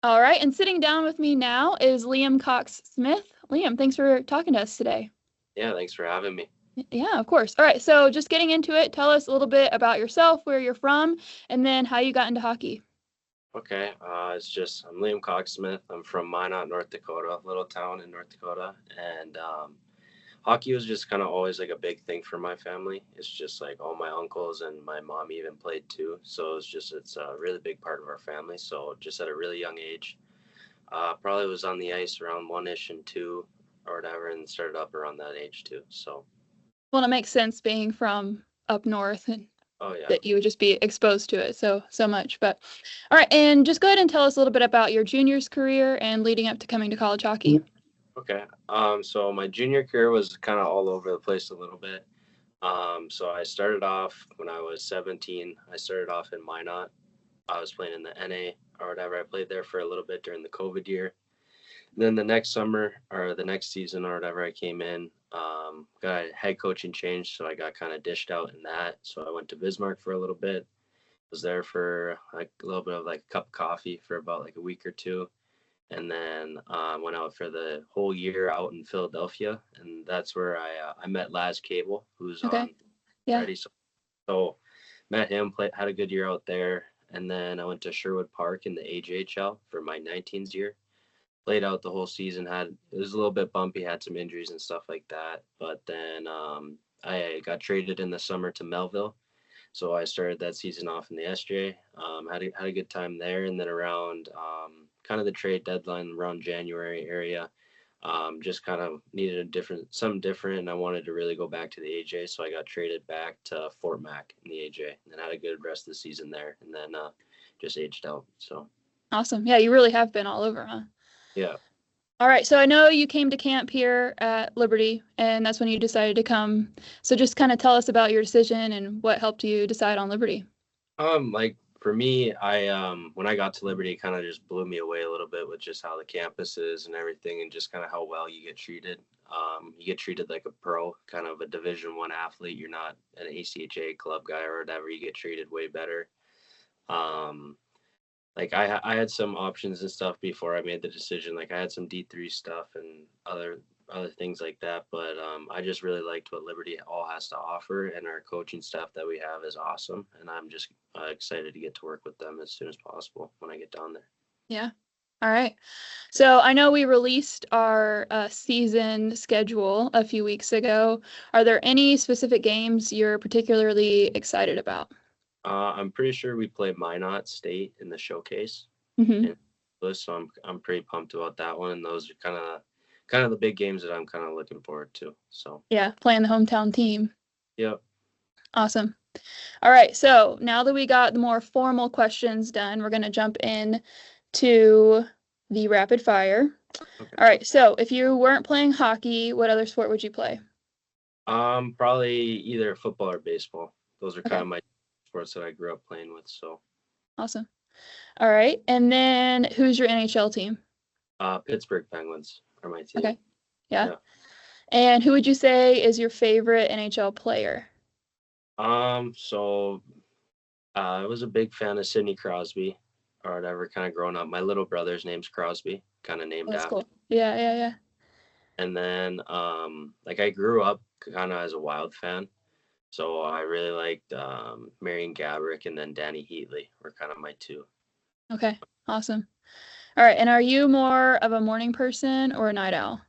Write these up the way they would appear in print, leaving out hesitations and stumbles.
All right, and sitting down with me now is Liam Cox-Smith. Liam, thanks for talking to us today. Yeah, thanks for having me. Yeah, of course. All right, so just getting into it, tell us a little bit about yourself, where you're from, and then how you got into hockey. Okay, I'm Liam Cox-Smith. I'm from Minot, North Dakota, a little town in North Dakota, and hockey was just kind of always like a big thing for my family. It's just like all my uncles and my mom even played too, so it's a really big part of our family. So just at a really young age, probably was on the ice around one-ish and two or whatever, and started up around that age too. So, Well, it makes sense being from up north and oh yeah. that you would just be exposed to it so much. But all right, and just go ahead and tell us a little bit about your juniors career and leading up to coming to college hockey. Okay. So my junior career was kind of all over the place a little bit. So I started off when I was 17. I started off in Minot. I was playing in the NA or whatever. I played there for a little bit during the COVID year. And then the next summer or the next season or whatever, I came in, got a head coaching change. So I got kind of dished out in that. So I went to Bismarck for a little bit. Was there for like a little bit of like a cup of coffee for about like a week or two, and then went out for the whole year out in Philadelphia, and that's where I met Laz Cable, who's Okay. on Yeah. Ready. So met him, had a good year out there, and then I went to Sherwood Park in the AJHL for my 19s year. Played out the whole season. It was a little bit bumpy, had some injuries and stuff like that, but then I got traded in the summer to Melville. So I started that season off in the SJ. Had a good time there, and then around kind of the trade deadline around January area, just kind of needed something different, and I wanted to really go back to the AJ. So I got traded back to Fort Mac in the AJ, and then had a good rest of the season there, and then just aged out. So Awesome. Yeah, you really have been all over, huh? yeah. All right, so I know you came to camp here at Liberty, and that's when you decided to come. So just kind of tell us about your decision and what helped you decide on Liberty. Like for me, I when I got to Liberty, it kind of just blew me away a little bit with just how the campus is and everything, and just kind of how well you get treated. You get treated like a pro, kind of a Division I athlete. You're not an ACHA club guy or whatever. You get treated way better. Um, like I had some options and stuff before I made the decision. Like I had some D3 stuff and other things like that, but I just really liked what Liberty all has to offer, and our coaching staff that we have is awesome, and I'm just excited to get to work with them as soon as possible when I get down there. Yeah. All right. So I know we released our season schedule a few weeks ago. Are there any specific games you're particularly excited about? I'm pretty sure we play Minot State in the showcase, Hmm. and so I'm pretty pumped about that one, and those are kind of the big games that I'm kind of looking forward to. So Yeah, playing the hometown team. yep. Awesome. All right. So now that we got the more formal questions done, we're going to jump in to the rapid fire. Okay. All right. So if you weren't playing hockey, what other sport would you play? Probably either football or baseball. Those are kind Okay. of my sports that I grew up playing with. So, Awesome. All right. And then who's your NHL team? Pittsburgh Penguins are my team. Okay. Yeah. Yeah. And who would you say is your favorite NHL player? So I was a big fan of Sidney Crosby, or whatever. Kind of growing up, my little brother's name's Crosby, kind of Oh, named that's after. cool. Yeah, yeah, yeah. And then, like I grew up kind of as a Wild fan, so I really liked Marion Gaborik and then Danny Heatley were kind of my two. Okay. Awesome. All right. And are you more of a morning person or a night owl?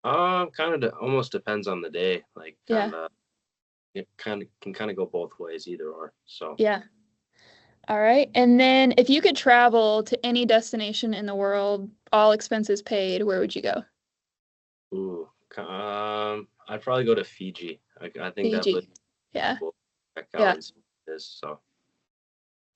Kind of almost depends on the day. Like Yeah. kind of it kind of can kind of go both ways, either or. So, Yeah. All right. And then if you could travel to any destination in the world, all expenses paid, where would you go? ooh, I'd probably go to Fiji. I think that place Fiji. Yeah. will check out Yeah. and see what it is. So,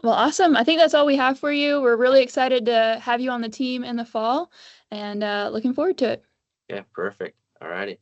Well, awesome. I think that's all we have for you. We're really excited to have you on the team in the fall and looking forward to it. yeah, perfect. All righty.